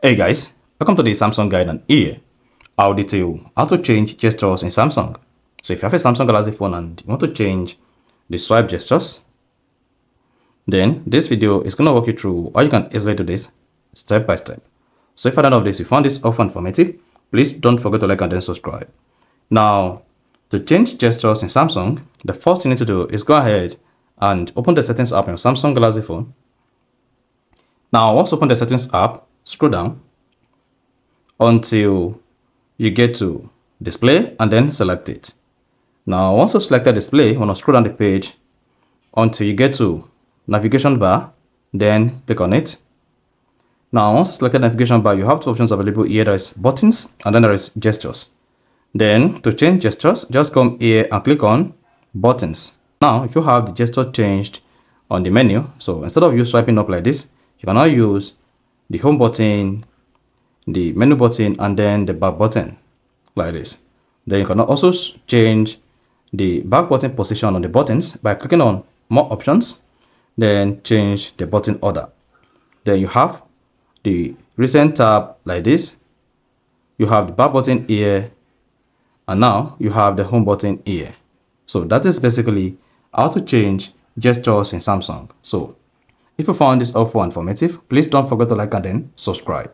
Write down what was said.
Hey guys, welcome to the Samsung guide, and here I'll detail how to change gestures in Samsung. So if you have a Samsung Galaxy phone and you want to change the swipe gestures, then this video is going to walk you through how you can easily do this step by step. So if at the end of this you found this helpful and informative, please don't forget to like and then subscribe. Now, to change gestures in Samsung, the first thing you need to do is go ahead and open the settings app on your Samsung Galaxy phone. Now, once you open the settings app, scroll down until you get to display and then select it. Now, once you've selected display, you want to scroll down the page until you get to navigation bar, then click on it. Now, once you selected navigation bar, you have two options available here. There is buttons and then there is gestures. Then to change gestures, just come here and click on buttons. Now, if you have the gesture changed on the menu, so instead of you swiping up like this, you can now use the home button, the menu button, and then the back button like this. Then you can also change the back button position on the buttons by clicking on more options, then change the button order. Then you have the recent tab like this. You have the back button here, and now you have the home button here. So that is basically how to change gestures in Samsung. So if you found this helpful and informative, please don't forget to like and then subscribe.